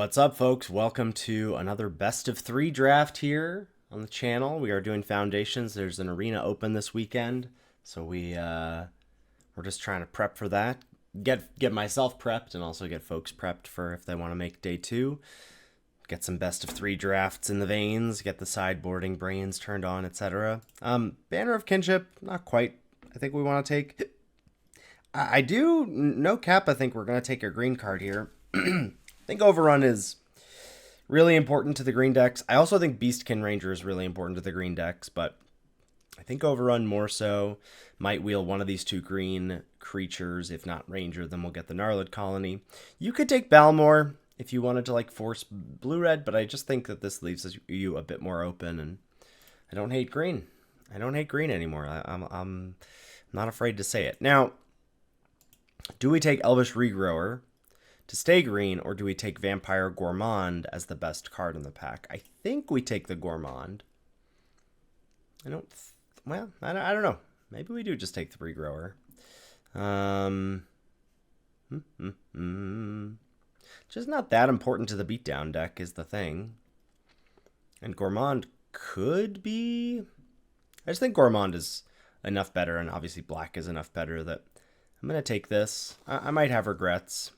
What's up, folks? Welcome to another best of three draft here on the channel. We are doing foundations. There's an arena open this weekend, so we're just trying to prep for that. Get myself prepped and also get folks prepped for if they want to make day two. Get some best of three drafts in the veins. Get the sideboarding brains turned on, etc. Banner of Kinship, not quite. I think we want to take. I do no cap. I think we're gonna take a green card here. I think Overrun is really important to the green decks. I also think Beastkin Ranger is really important to the green decks, but I think Overrun more so. Might wheel one of these two green creatures. If not Ranger, then we'll get the Gnarlid Colony. You could take Balmor if you wanted to like force blue-red, but I just think that this leaves you a bit more open, and I don't hate green. I don't hate green anymore. I'm not afraid to say it. Now, do we take Elvish Regrower to stay green, or do we take Vampire Gourmand as the best card in the pack? I think we take the Gourmand. I don't know. Maybe we do just take the Regrower. Just not that important to the beatdown deck is the thing. And Gourmand could be. I just think Gourmand is enough better, and obviously black is enough better that I'm going to take this. I might have regrets.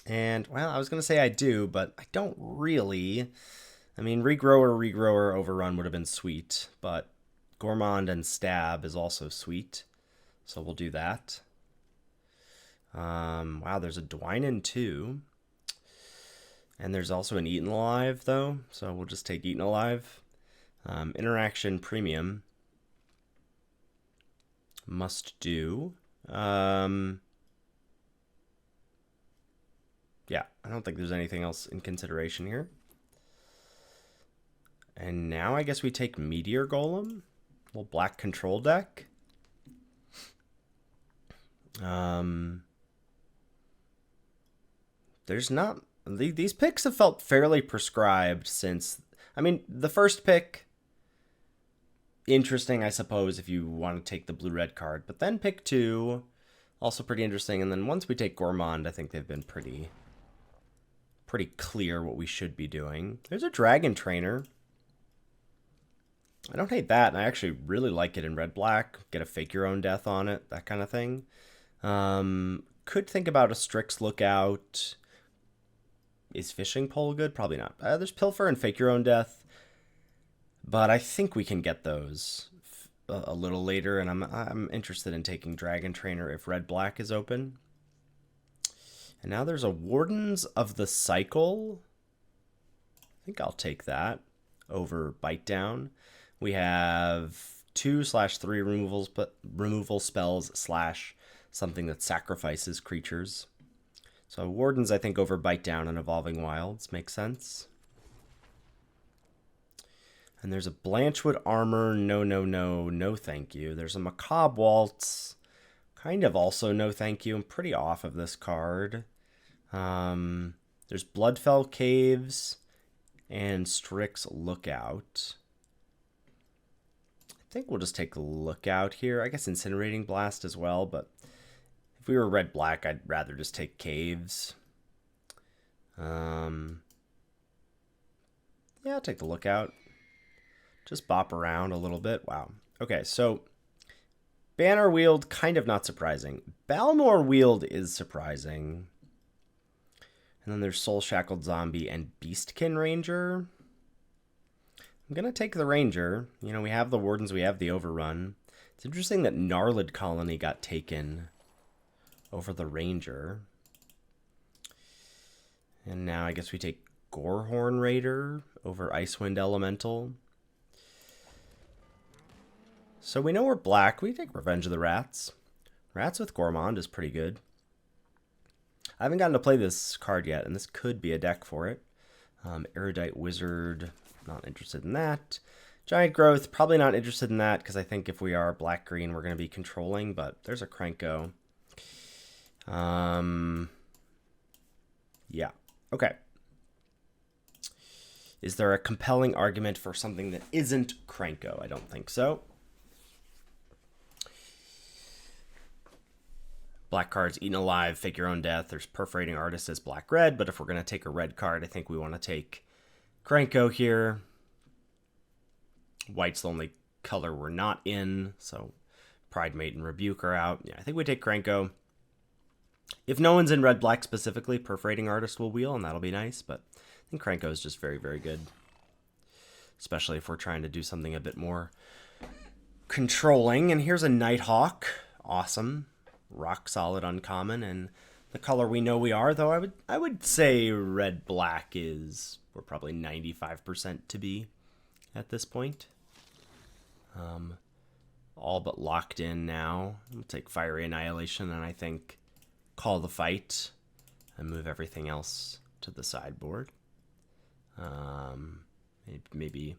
And, well, I was going to say I do, but I don't really. I mean, Regrower, Overrun would have been sweet, but Gourmand and Stab is also sweet, so we'll do that. Wow, there's a Dwynen too. And there's also an Eaten Alive, though, so we'll just take Eaten Alive. Interaction Premium. Must do. Yeah, I don't think there's anything else in consideration here. And now I guess we take Meteor Golem, little black control deck. There's not these picks have felt fairly prescribed since. I mean, the first pick, interesting, I suppose, if you want to take the blue-red card, but then pick 2, also pretty interesting. And then once we take Gourmand, I think they've been pretty clear what we should be doing. There's a Dragon Trainer. I don't hate that, and I actually really like it in red-black. Get a Fake Your Own Death on it, that kind of thing. Could think about a Strix Lookout. Is Fishing Pole good? Probably not. There's Pilfer and Fake Your Own Death, but I think we can get those a little later, and I'm interested in taking Dragon Trainer if red-black is open. And now there's a Wardens of the Cycle. I think I'll take that over Bite Down. We have 2/3 removal spells / something that sacrifices creatures. So Wardens, I think, over Bite Down and Evolving Wilds makes sense. And there's a Blanchwood Armor. No, thank you. There's a Macabre Waltz. Kind of also no thank you. I'm pretty off of this card. There's Bloodfell Caves and Strix Lookout. I think we'll just take a Lookout here. I guess Incinerating Blast as well, but if we were red-black, I'd rather just take Caves. Yeah, I'll take the Lookout. Just bop around a little bit. Wow. Okay, so Banner Wield, kind of not surprising. Balmor Wield is surprising. And then there's Soul Shackled Zombie and Beastkin Ranger. I'm going to take the Ranger. You know, we have the Wardens, we have the Overrun. It's interesting that Gnarlid Colony got taken over the Ranger. And now I guess we take Gorehorn Raider over Icewind Elemental. So we know we're black. We take Revenge of the Rats. Rats with Gourmand is pretty good. I haven't gotten to play this card yet, and this could be a deck for it. Erudite Wizard, not interested in that. Giant Growth, probably not interested in that, because I think if we are black-green, we're going to be controlling, but there's a Krenko. Yeah, okay. Is there a compelling argument for something that isn't Krenko? I don't think so. Black card's Eaten Alive, Fake Your Own Death. There's Perforating Artist as black-red, but if we're going to take a red card, I think we want to take Krenko here. White's the only color we're not in, so Pride, Mate, and Rebuke are out. Yeah, I think we take Krenko. If no one's in red-black specifically, Perforating Artist will wheel, and that'll be nice, but I think Krenko is just very, very good. Especially if we're trying to do something a bit more controlling. And here's a Nighthawk. Awesome. Rock solid uncommon, and the color we know we are, though I would say red-black is, we're probably 95% to be at this point. All but locked in now. We'll take Fiery Annihilation, and I think call the fight and move everything else to the sideboard. Maybe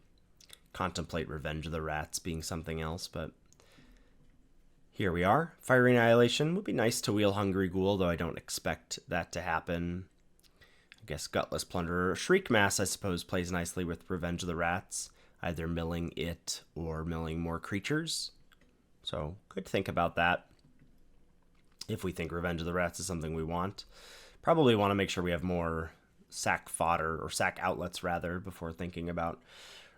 contemplate Revenge of the Rats being something else, but here we are. Fiery Annihilation would be nice to wheel Hungry Ghoul, though I don't expect that to happen. I guess Gutless Plunderer. Shriek Mass, I suppose, plays nicely with Revenge of the Rats, either milling it or milling more creatures. So could think about that if we think Revenge of the Rats is something we want. Probably want to make sure we have more sack fodder, or sack outlets rather, before thinking about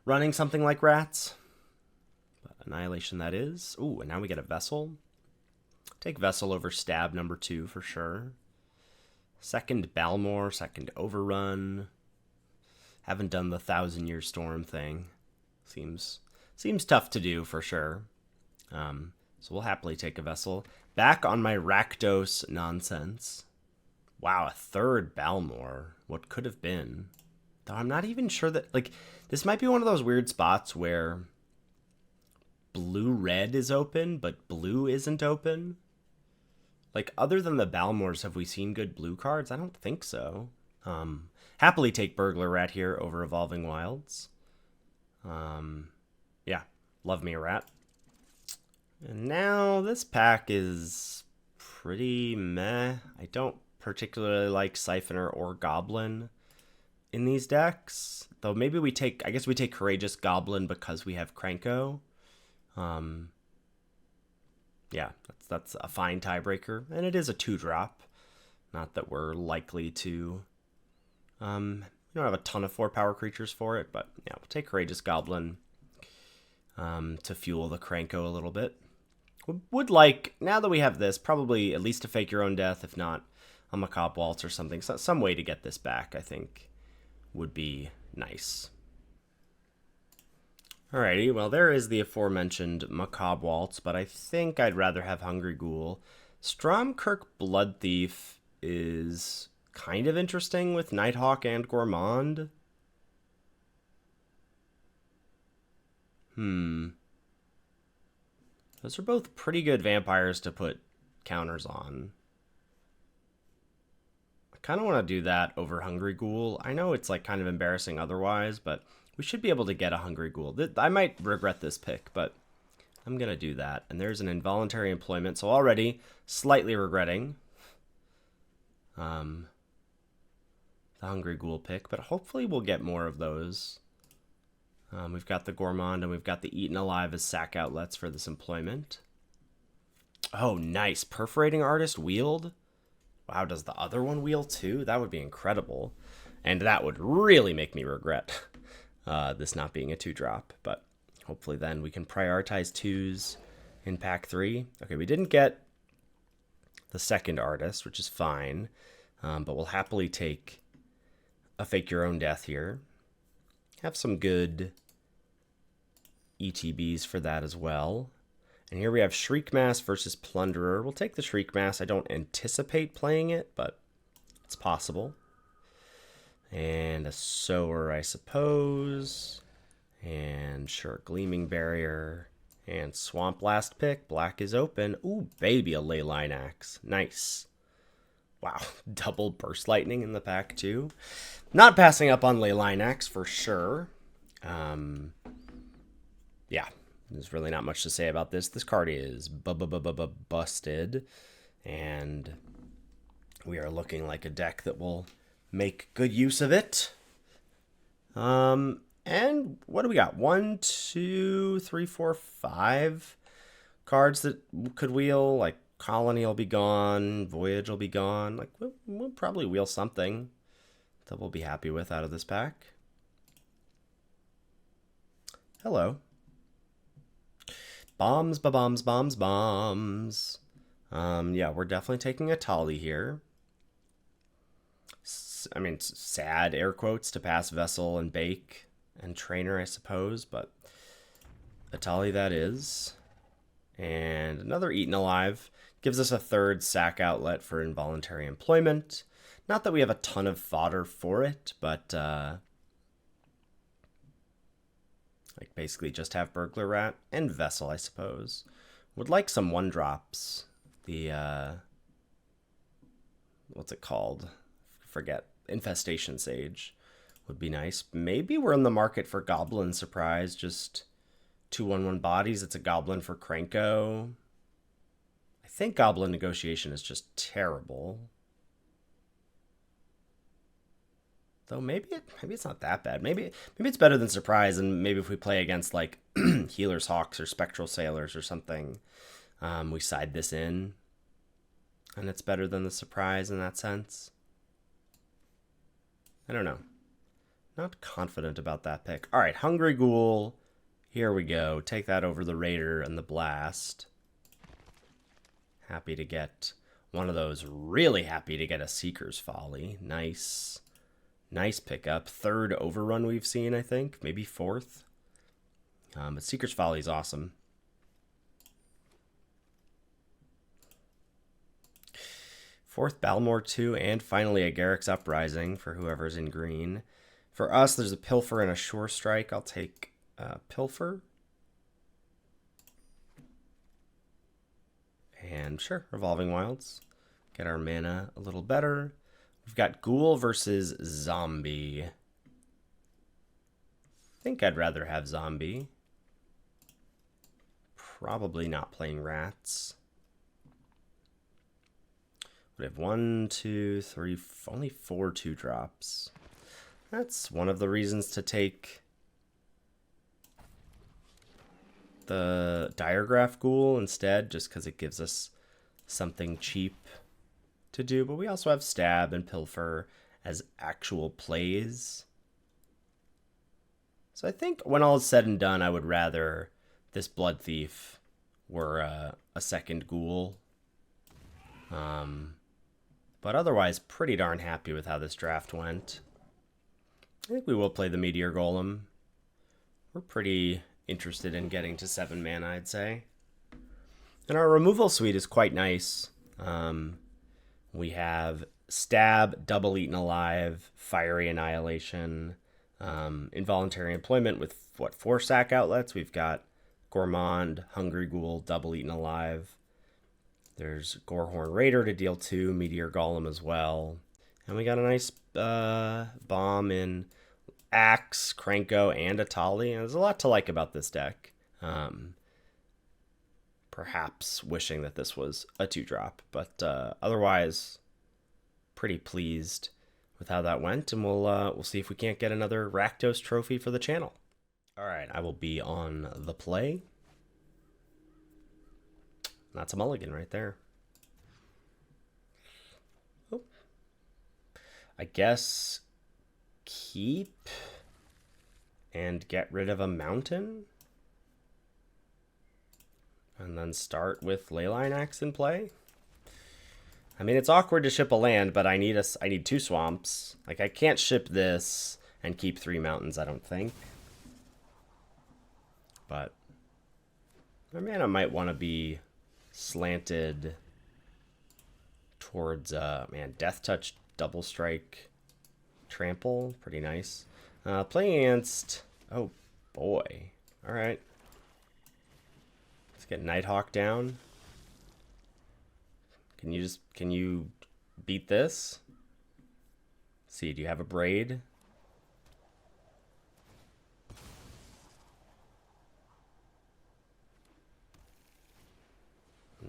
running something like Rats. But Annihilation that is. Ooh, and now we get a Vessel. Take Vessel over Stab number 2 for sure. Second Balmor, second Overrun. Haven't done the 1,000-Year Storm thing. Seems tough to do for sure. So we'll happily take a Vessel. Back on my Rakdos nonsense. Wow, a third Balmor. What could have been? Though I'm not even sure that, like, this might be one of those weird spots where blue-red is open, but blue isn't open. Like, other than the Balmors, have we seen good blue cards? I don't think so. Happily take Burglar Rat here over Evolving Wilds. Yeah, love me a rat. And now this pack is pretty meh. I don't particularly like Siphoner or Goblin in these decks. Though maybe we take, I guess we take Courageous Goblin because we have Krenko. Yeah, that's a fine tiebreaker. And it is a 2-drop. Not that we're likely to... we don't have a ton of 4-power creatures for it, but yeah, we'll take Courageous Goblin to fuel the Krenko a little bit. Would like, now that we have this, probably at least to Fake Your Own Death, if not a Macabre Waltz or something. So, some way to get this back, I think, would be nice. Alrighty, well, there is the aforementioned Macabre Waltz, but I think I'd rather have Hungry Ghoul. Stromkirk Blood Thief is kind of interesting with Nighthawk and Gourmand. Those are both pretty good vampires to put counters on. I kind of want to do that over Hungry Ghoul. I know it's like kind of embarrassing otherwise, but we should be able to get a Hungry Ghoul. I might regret this pick, but I'm going to do that. And there's an Involuntary Employment, so already slightly regretting the Hungry Ghoul pick, but hopefully we'll get more of those. We've got the Gourmand and we've got the Eaten Alive as sack outlets for this employment. Oh, nice. Perforating Artist wheeled? Wow, does the other one wheel too? That would be incredible. And that would really make me regret this not being a 2-drop. But hopefully then we can prioritize 2s in pack 3. Okay, we didn't get the second Artist, which is fine. But we'll happily take a Fake Your Own Death here. Have some good ETBs for that as well. And here we have Shriek Mass versus Plunderer. We'll take the Shriek Mass. I don't anticipate playing it, but it's possible. And a Sower, I suppose. And sure, Gleaming Barrier. And Swamp Blast pick. Black is open. Ooh, baby, a Leyline Axe. Nice. Wow, double Burst Lightning in the pack too. Not passing up on Leyline Axe for sure. Yeah, there's really not much to say about this. This card is busted, and we are looking like a deck that will make good use of it. And what do we got? 1, 2, 3, 4, 5 cards that could wheel, like Colony will be gone. Voyage will be gone. Like, we'll probably wheel something that we'll be happy with out of this pack. Hello. Bombs, ba-bombs, bombs, bombs. Yeah, we're definitely taking a Tali here. I mean, sad air quotes to pass Vessel and Bake and Trainer, I suppose, but a Tali that is. And another Eaten Alive gives us a third sack outlet for involuntary employment. Not that we have a ton of fodder for it, but like basically just have Burglar Rat and Vessel, I suppose. Would like some 1-drops. The what's it called? Forget. Infestation Sage would be nice. Maybe we're in the market for Goblin Surprise. Just 2/1/1 bodies. It's a Goblin for Krenko. I think Goblin Negotiation is just terrible. Though maybe it's not that bad. Maybe it's better than Surprise, and maybe if we play against like Healer's Hawks or Spectral Sailors or something, we side this in, and it's better than the Surprise in that sense. I don't know. Not confident about that pick. All right, Hungry Ghoul. Here we go. Take that over the Raider and the Blast. Happy to get one of those. Really happy to get a Seeker's Folly. Nice. Nice pickup. 3rd Overrun we've seen, I think. Maybe 4th. But Seeker's Folly is awesome. Fourth Balmor 2, and finally a Garrick's Uprising for whoever's in green. For us, there's a Pilfer and a Sure Strike. I'll take Pilfer. And sure, Revolving Wilds. Get our mana a little better. We've got Ghoul versus Zombie. I think I'd rather have Zombie. Probably not playing Rats. We have 1, 2, 3, only 4 2-drops. That's one of the reasons to take the Diregraph Ghoul instead, just because it gives us something cheap to do. But we also have Stab and Pilfer as actual plays. So I think when all is said and done, I would rather this Blood Thief were a second Ghoul. But otherwise, pretty darn happy with how this draft went. I think we will play the Meteor Golem. We're pretty interested in getting to 7 mana, I'd say. And our removal suite is quite nice. We have Stab, Double Eaten Alive, Fiery Annihilation, Involuntary Employment with, 4 sack outlets? We've got Gourmand, Hungry Ghoul, Double Eaten Alive. There's Gorehorn Raider to deal 2, Meteor Golem as well. And we got a nice bomb in Axe, Krenko, and Atali. And there's a lot to like about this deck. Perhaps wishing that this was a 2-drop. But otherwise, pretty pleased with how that went. And we'll see if we can't get another Rakdos trophy for the channel. All right, I will be on the play. That's a mulligan right there. Oh. I guess keep and get rid of a mountain. And then start with Leyline Axe in play. I mean, it's awkward to ship a land, but I need 2 swamps. Like, I can't ship this and keep 3 mountains, I don't think. But my mana might want to be slanted towards Death Touch, Double Strike, Trample, pretty nice. Playing against, oh boy, all right, let's get Nighthawk down. Can you beat this? Let's see, do you have a Braid?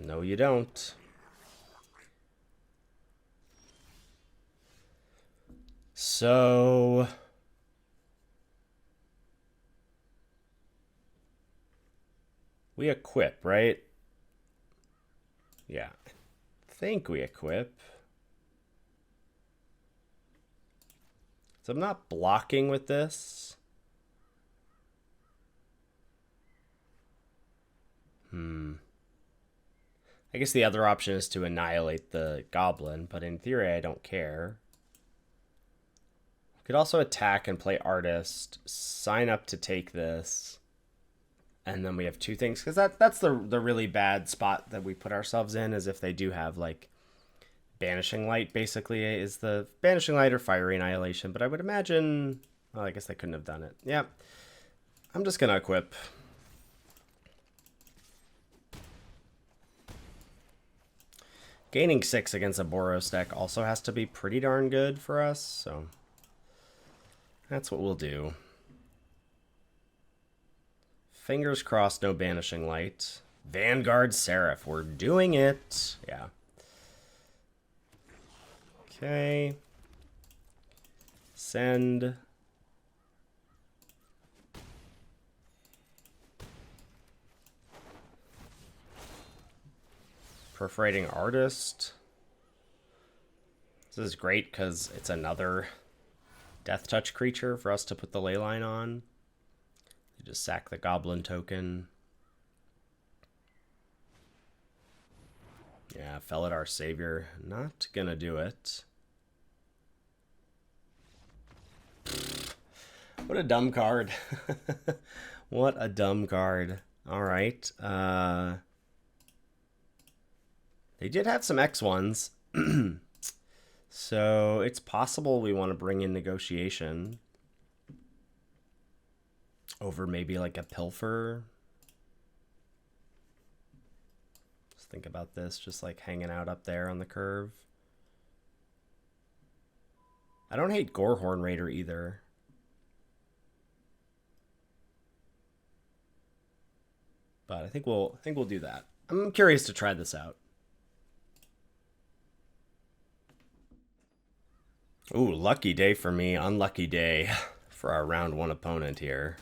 No, you don't. So we equip, right? Yeah. I think we equip. So I'm not blocking with this. I guess the other option is to annihilate the goblin, but in theory I don't care. Could also attack and play artist, sign up to take this, and then we have two things, because that's the really bad spot that we put ourselves in, is if they do have like Banishing Light, basically is the Banishing Light or Fiery Annihilation, but I would imagine, well, I guess they couldn't have done it. Yeah, I'm just gonna equip. Gaining 6 against a Boros deck also has to be pretty darn good for us, so that's what we'll do. Fingers crossed, no Banishing Light. Vanguard Seraph, we're doing it. Yeah. Okay. Send. Perforating Artist. This is great because it's another Death Touch creature for us to put the Leyline on. You just sack the Goblin token. Yeah, Felidar Savior. Not gonna do it. What a dumb card. What a dumb card. Alright. They did have some X1s. So it's possible we want to bring in Negotiation over maybe like a Pilfer. Just think about this, just like hanging out up there on the curve. I don't hate Gorehorn Raider either. But I think we'll do that. I'm curious to try this out. Ooh, lucky day for me, unlucky day for our round 1 opponent here.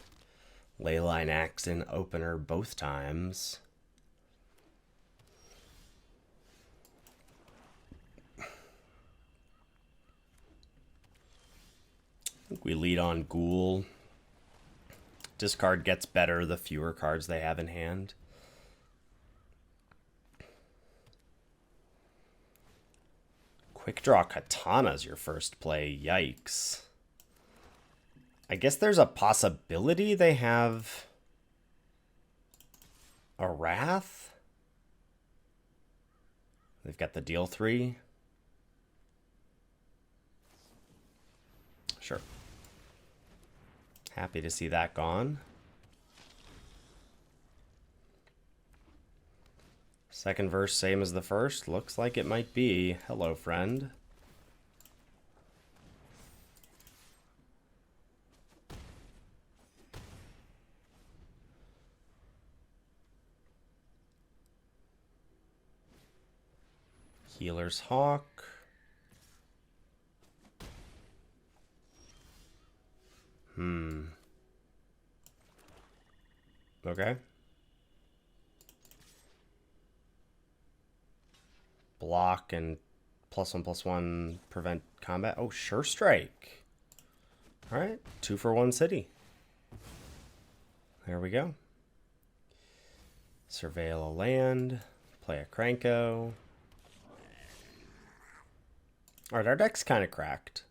Leyline Axon opener both times. I think we lead on Ghoul. Discard gets better the fewer cards they have in hand. Quick Draw Katana's your first play. Yikes. I guess there's a possibility they have a Wrath. They've got the deal 3. Sure. Happy to see that gone. Second verse, same as the first. Looks like it might be. Hello, friend. Healer's Hawk. Okay. Block and +1/+1 prevent combat. Oh, Sure Strike. All right, 2 for 1 city. There we go. Surveil a land. Play a Kranko. All right, our deck's kind of cracked.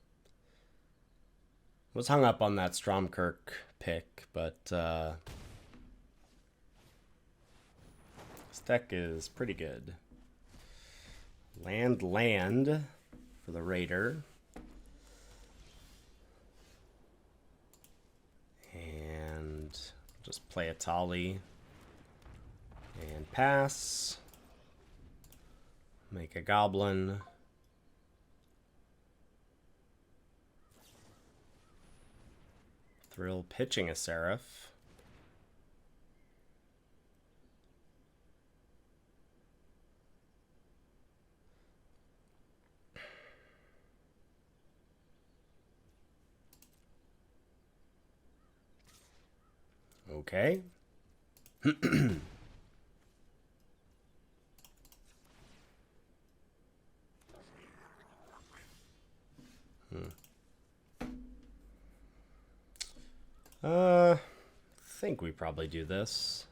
Was hung up on that Stromkirk pick, but this deck is pretty good. Land for the Raider. And just play a Tali and pass. Make a Goblin. Thrill pitching a Seraph. Okay. I think we probably do this.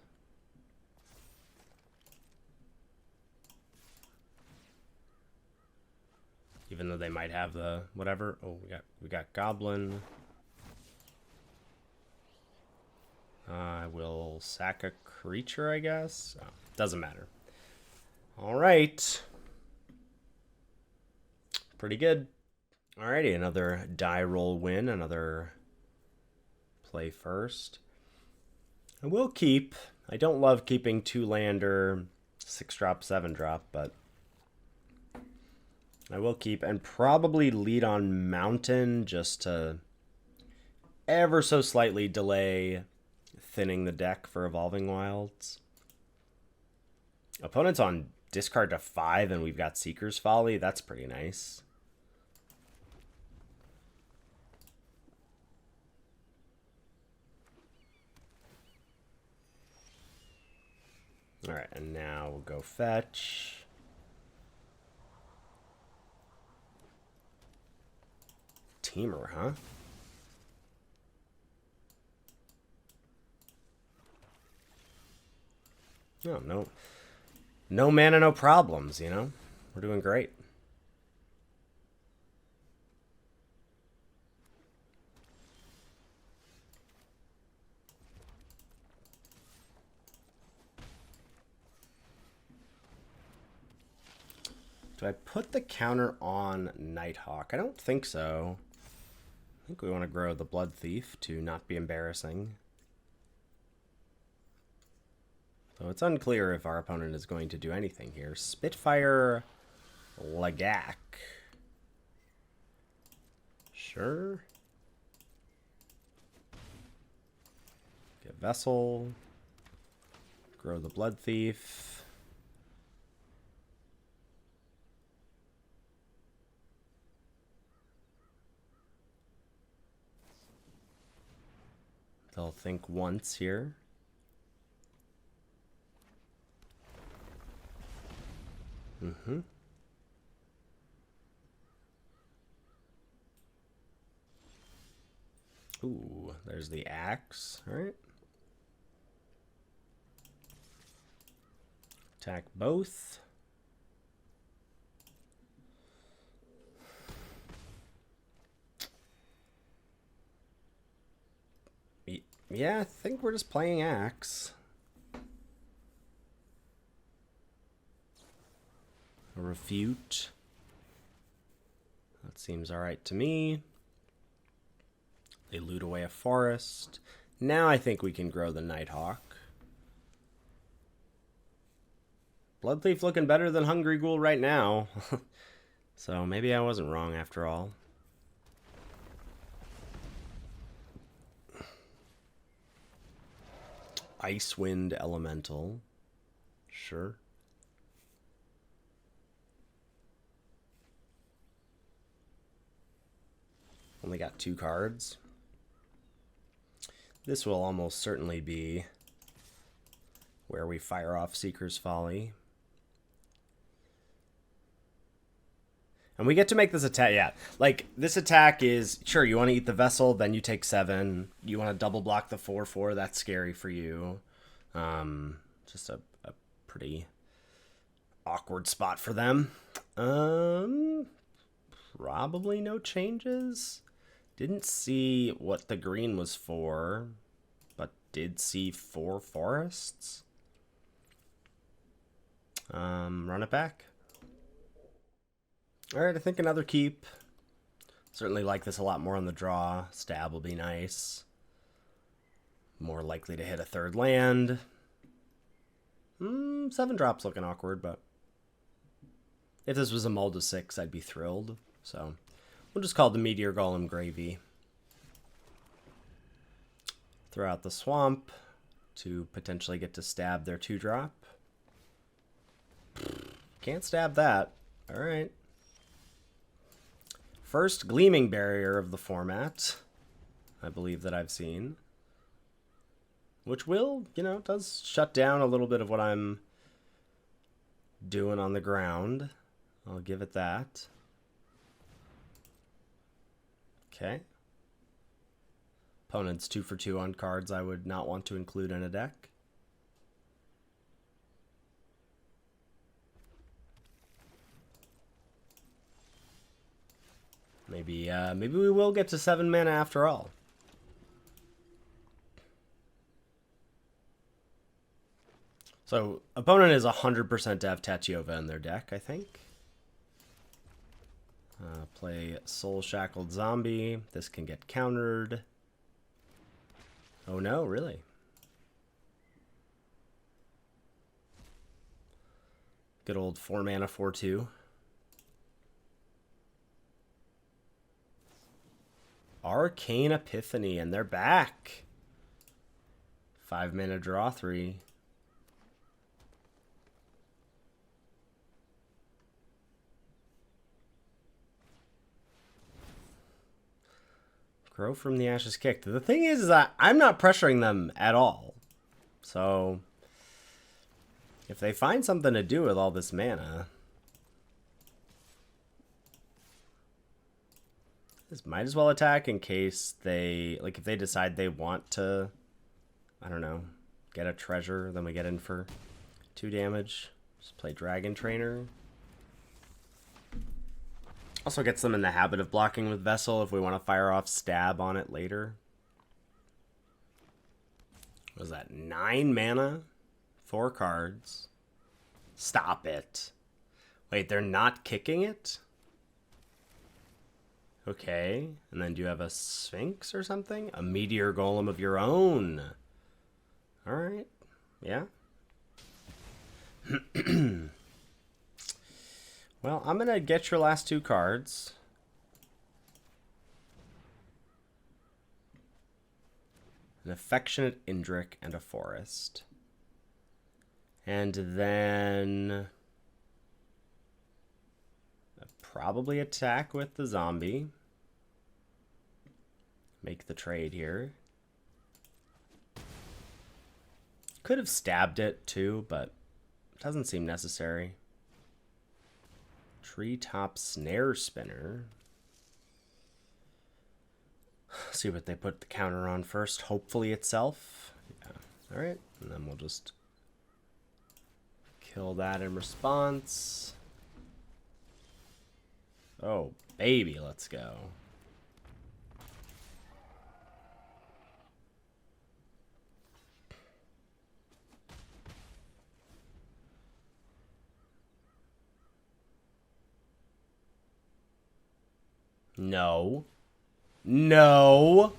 Even though they might have the whatever. Oh, we got Goblin. I will sack a creature, I guess. Oh, doesn't matter. All right. Pretty good. Alrighty, another die roll win, another play first. I will keep. I don't love keeping 2-lander, 6-drop, 7-drop, but I will keep and probably lead on Mountain just to ever so slightly delay thinning the deck for Evolving Wilds. Opponent's on discard to 5 and we've got Seeker's Folly. That's pretty nice. Alright, and now we'll go fetch. Teamer, huh? Oh, no mana, no problems, you know? We're doing great. Do I put the counter on Nighthawk? I don't think so. I think we want to grow the Blood Thief to not be embarrassing. So it's unclear if our opponent is going to do anything here. Spitfire Lagak. Sure. Get Vessel. Grow the Blood Thief. They'll think once here. Mm-hmm. Ooh, there's the axe. All right. Attack both. Yeah, I think we're just playing axe. A refute. That seems alright to me. They loot away a forest. Now I think we can grow the Nighthawk. Blood Thief looking better than Hungry Ghoul right now. So maybe I wasn't wrong after all. Icewind Elemental. Sure. Only got 2 cards. This will almost certainly be where we fire off Seeker's Folly. And we get to make this attack, yeah. Like, this attack is, sure, you want to eat the Vessel, then you take 7. You want to double block the 4/4, that's scary for you. Just a pretty awkward spot for them. Probably no changes. Didn't see what the green was for, but did see 4 forests. Run it back. Alright, I think another keep. Certainly like this a lot more on the draw. Stab will be nice. More likely to hit a 3rd land. 7 drops looking awkward, but if this was a mull to 6, I'd be thrilled. So we'll just call the Meteor Golem gravy. Throw out the swamp to potentially get to stab their 2-drop. Can't stab that. Alright. First Gleaming Barrier of the format, I believe that I've seen. Which will, you know, does shut down a little bit of what I'm doing on the ground. I'll give it that. Okay. Opponent's 2 for 2 on cards I would not want to include in a deck. Maybe we will get to 7 mana after all. So, opponent is 100% to have Tachiova in their deck, I think. Play Soul Shackled Zombie. This can get countered. Oh no, really? Good old 4 mana 4/2. Arcane Epiphany, and they're back. 5 mana draw 3. Grow from the Ashes Kicked. The thing is that I'm not pressuring them at all. So, if they find something to do with all this mana, this might as well attack in case they, like, if they decide they want to, I don't know, get a treasure, then we get in for 2 damage. Just play Dragon Trainer. Also gets them in the habit of blocking with Vessel if we want to fire off Stab on it later. What was that? 9 mana? 4 cards. Stop it. Wait, they're not kicking it? Okay. And then do you have a Sphinx or something? A Meteor Golem of your own. Alright. Yeah. Well, I'm going to get your last 2 cards. An Affectionate Indrik and a Forest. And then probably attack with the zombie. Make the trade here. Could have stabbed it too, but it doesn't seem necessary. Treetop Snare Spinner. See what they put the counter on first. Hopefully itself. Yeah. Alright. And then we'll just kill that in response. Oh, baby, let's go. No. No.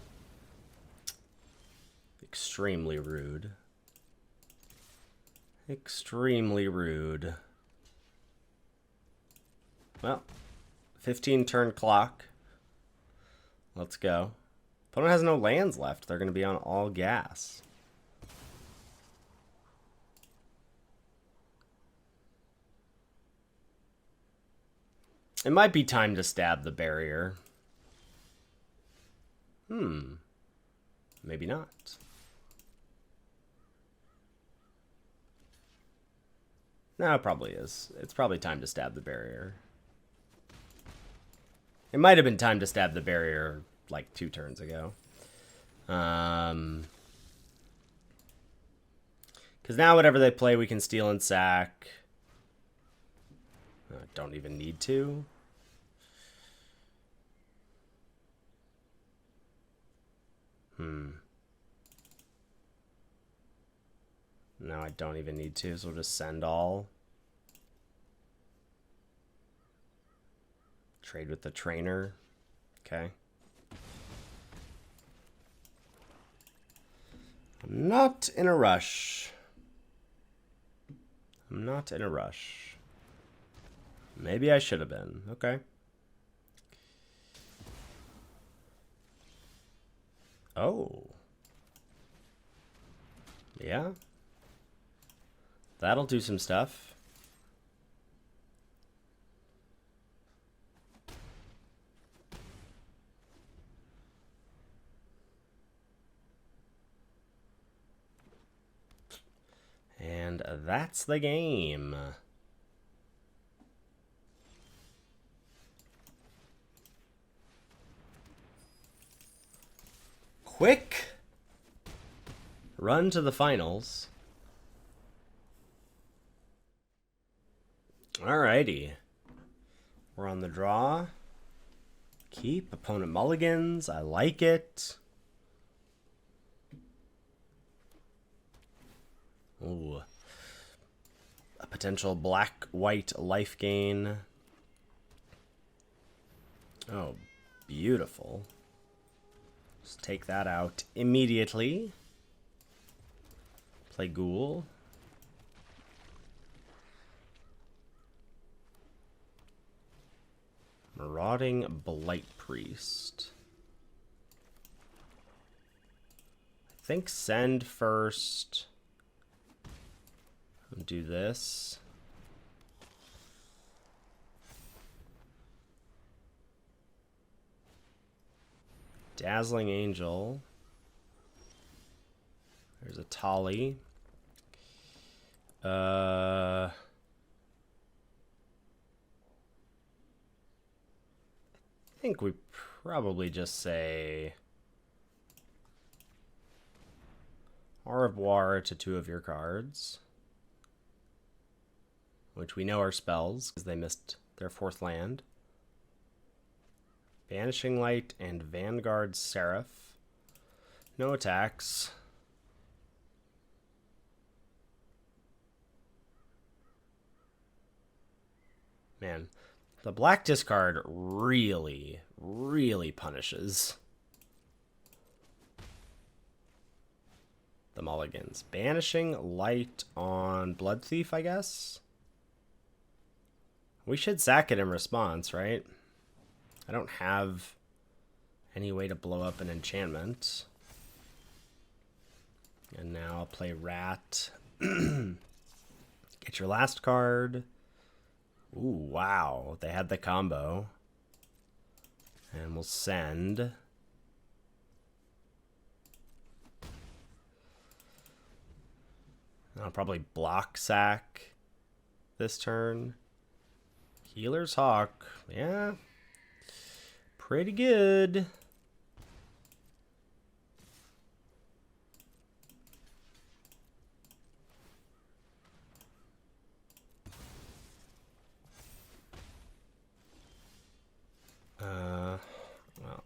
Extremely rude. Extremely rude. Well, 15 turn clock. Let's go. Opponent has no lands left. They're going to be on all gas. It might be time to stab the barrier. Maybe not. No, it probably is. It's probably time to stab the barrier. It might have been time to stab the barrier like 2 turns ago. Because now whatever they play, we can steal and sack. Don't even need to. No, I don't even need to, so we'll just send all. Trade with the trainer. Okay. I'm not in a rush. I'm not in a rush. Maybe I should have been. Okay. Oh. Yeah. That'll do some stuff. And that's the game. quick run to the finals. Alrighty. We're on the draw. Keep. Opponent mulligans. I like it. Ooh. A potential black-white life gain. Oh, beautiful. Just take that out immediately. Play Ghoul. Marauding Blight Priest. I think send first. Do this. Dazzling Angel. There's a Tali. I think we probably just say au revoir to 2 of your cards, which we know are spells because they missed their 4th land. Vanishing Light and Vanguard Seraph. No attacks. Man, the black discard really, really punishes the mulligans. Banishing Light on Blood Thief, I guess? We should sack it in response, right? I don't have any way to blow up an enchantment. And now I'll play Rat. Get your last card. Ooh, wow. They had the combo. And we'll send. I'll probably block sack this turn. Healer's Hawk. Yeah. Pretty good. Well,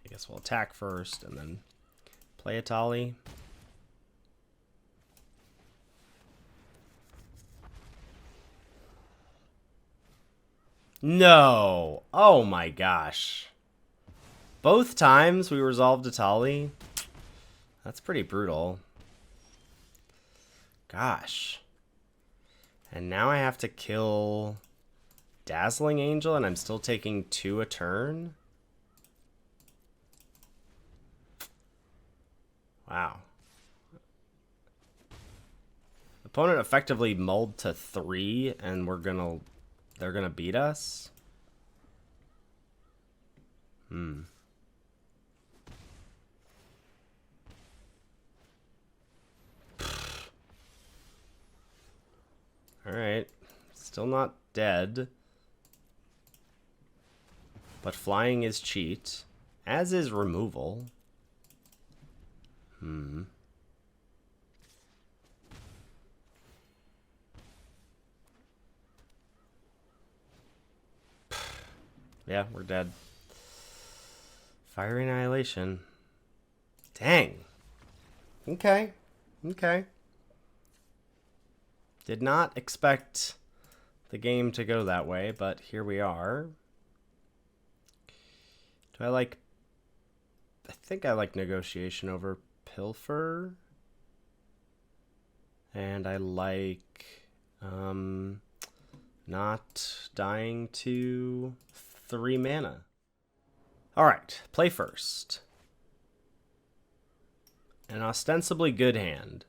I guess we'll attack first and then play a Tali. No! Oh my gosh. Both times we resolved a Tali? That's pretty brutal. Gosh. And now I have to kill Dazzling Angel and I'm still taking 2 a turn? Wow. Opponent effectively mulled to 3 and they're gonna beat us? Alright. Still not dead. But flying is cheat. As is removal. Yeah, we're dead. Fire Annihilation. Dang. Okay. Okay. Did not expect the game to go that way, but here we are. Do I like... I think I like Negotiation over Pilfer. And I like... not dying to 3 mana. Alright, play first. An ostensibly good hand.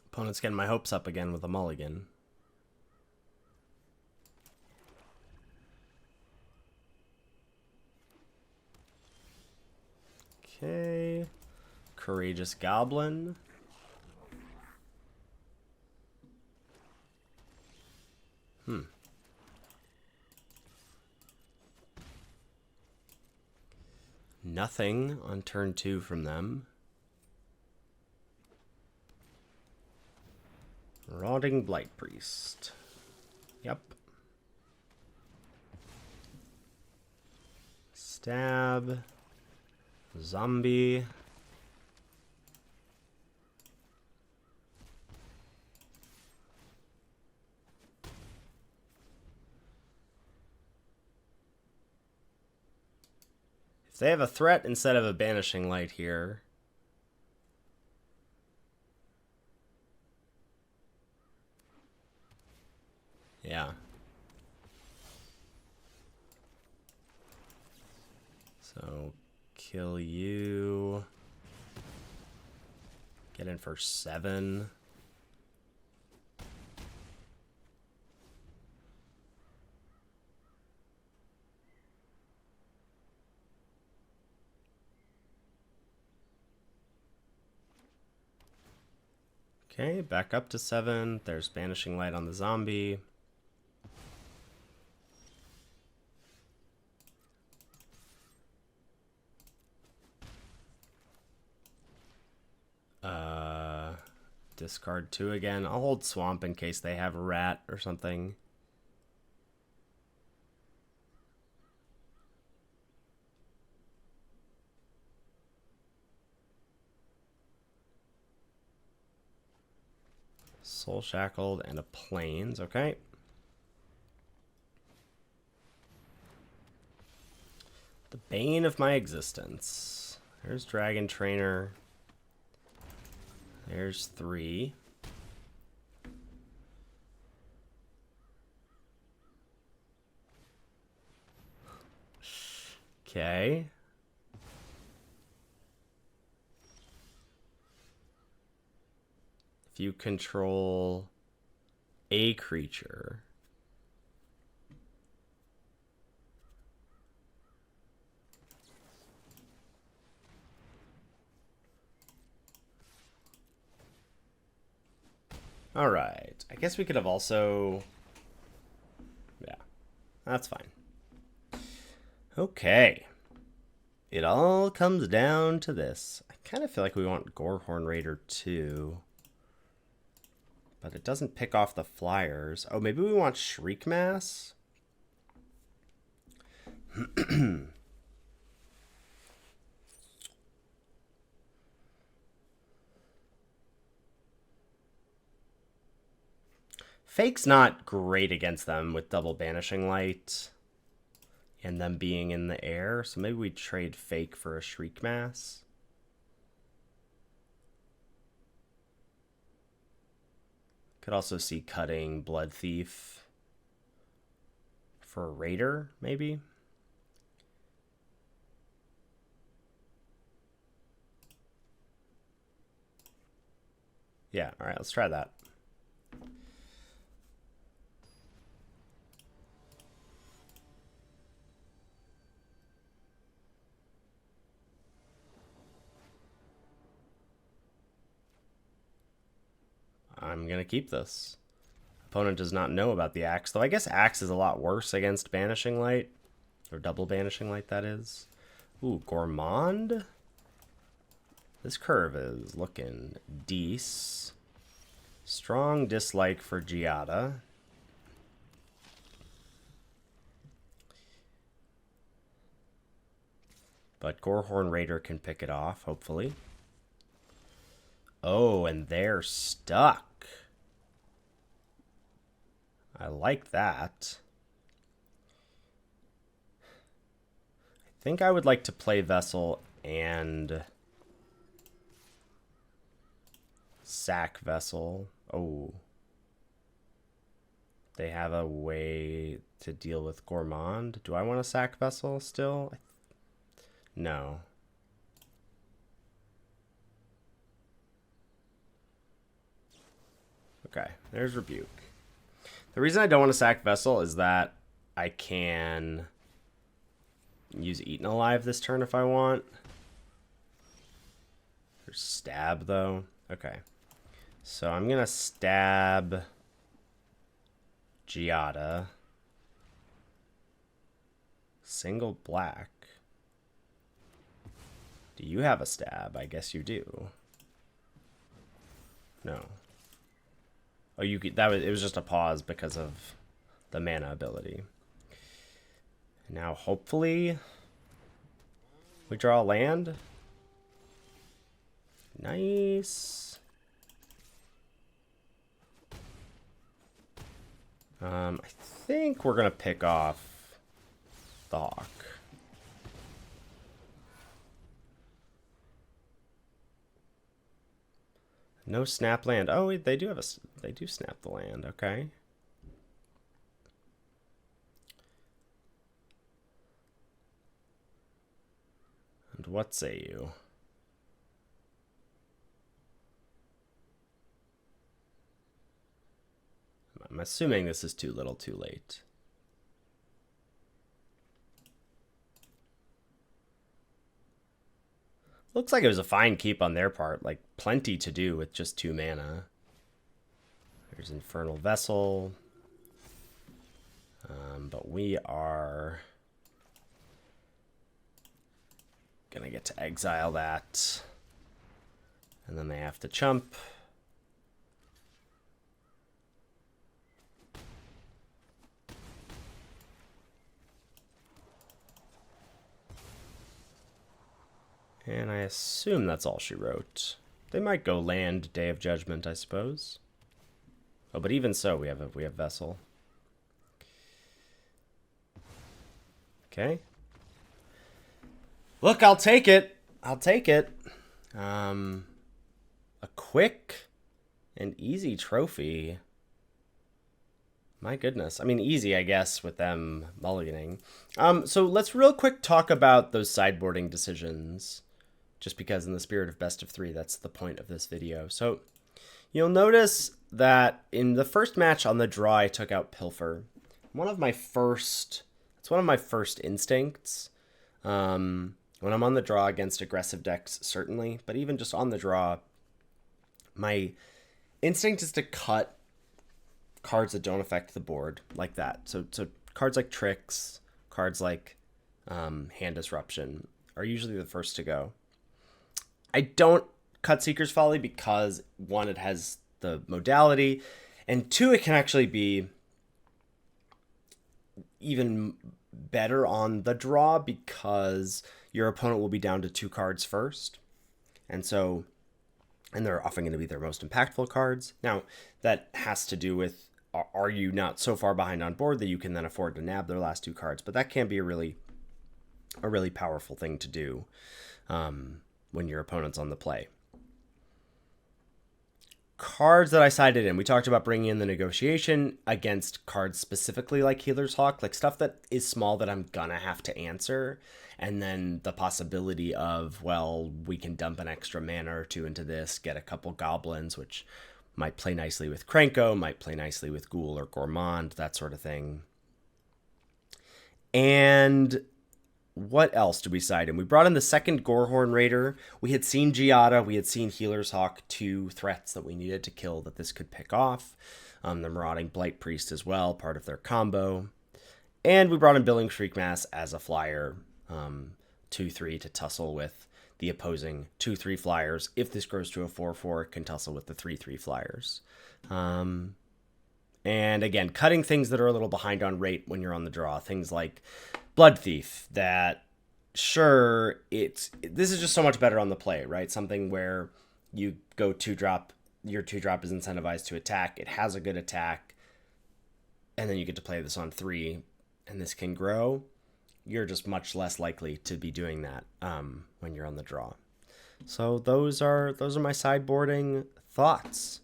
Opponent's getting my hopes up again with a mulligan. Okay. Courageous Goblin. Nothing on turn 2 from them. Rotting Blight Priest. Yep. Stab. Zombie. If they have a threat instead of a Banishing Light here. Yeah. So, kill you. Get in for 7. Okay, back up to 7. There's Banishing Light on the zombie. Discard 2 again. I'll hold Swamp in case they have a rat or something. Soul Shackled and a Plains, okay. The bane of my existence. There's Dragon Trainer. There's 3. Okay. If you control a creature, all right. I guess we could have also... Yeah, that's fine. Okay. It all comes down to this. I kind of feel like we want Gorehorn Raider too. But it doesn't pick off the flyers. Oh, maybe we want Shriek Mass? Fake's not great against them with double Banishing Light and them being in the air, so maybe we trade Fake for a Shriek Mass. Could also see cutting Blood Thief for a Raider, maybe. Yeah, all right, let's try that. I'm going to keep this. Opponent does not know about the Axe, though I guess Axe is a lot worse against Banishing Light. Or double Banishing Light, that is. Ooh, Gourmand? This curve is looking decent. Strong dislike for Giada. But Gorehorn Raider can pick it off, hopefully. Oh, and they're stuck. I like that. I think I would like to play Vessel and sack Vessel. Oh. They have a way to deal with Gourmand. Do I want to sack Vessel still? No. Okay, there's Rebuke. The reason I don't want to sack Vessel is that I can use Eaten Alive this turn if I want. There's Stab, though. Okay. So I'm going to stab Giada. Single black. Do you have a stab? I guess you do. No. Oh, you could, it was just a pause because of the mana ability. Now, hopefully, we draw land. Nice. I think we're gonna pick off the Hawk. No snap land. Oh, wait, they do snap the land. Okay. And what say you? I'm assuming this is too little, too late. Looks like it was a fine keep on their part, like plenty to do with just 2 mana. There's Infernal Vessel. But we are gonna get to exile that. And then they have to chump. And I assume that's all she wrote. They might go land Day of Judgment, I suppose. Oh, but even so, we have Vessel. Okay. Look, I'll take it. I'll take it. A quick and easy trophy. My goodness. I mean, easy, I guess, with them mulliganing. So let's real quick talk about those sideboarding decisions. Just because in the spirit of best of 3, that's the point of this video. So you'll notice that in the first match on the draw, I took out Pilfer. It's one of my first instincts. When I'm on the draw against aggressive decks, certainly. But even just on the draw, my instinct is to cut cards that don't affect the board like that. So cards like Tricks, cards like Hand Disruption are usually the first to go. I don't cut Seeker's Folly because, 1, it has the modality, and 2, it can actually be even better on the draw because your opponent will be down to 2 cards first. And they're often going to be their most impactful cards. Now, that has to do with, are you not so far behind on board that you can then afford to nab their last 2 cards? But that can be a really powerful thing to do. When your opponent's on the play. Cards that I sided in. We talked about bringing in the negotiation against cards specifically like Healer's Hawk, like stuff that is small that I'm gonna have to answer. And then the possibility of, well, we can dump an extra mana or 2 into this, get a couple goblins, which might play nicely with Krenko, might play nicely with Ghoul or Gourmand, that sort of thing. And what else did we side in? We brought in the second Gorehorn Raider. We had seen Giada. We had seen Healer's Hawk, 2 threats that we needed to kill that this could pick off. The Marauding Blight Priest as well, part of their combo. And we brought in Billing Shriekmass as a flyer, 2/3 to tussle with the opposing 2/3 flyers. If this grows to a 4/4, it can tussle with the 3/3 flyers. And again, cutting things that are a little behind on rate when you're on the draw. Things like Blood Thief, that sure, this is just so much better on the play, right? Something where you go 2-drop, your 2-drop is incentivized to attack, it has a good attack, and then you get to play this on 3, and this can grow. You're just much less likely to be doing that when you're on the draw. So those are my sideboarding thoughts.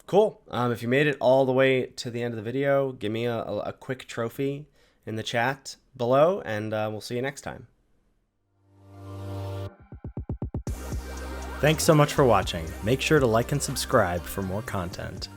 Cool. If you made it all the way to the end of the video, give me a quick trophy in the chat below, and we'll see you next time. Thanks so much for watching. Make sure to like and subscribe for more content.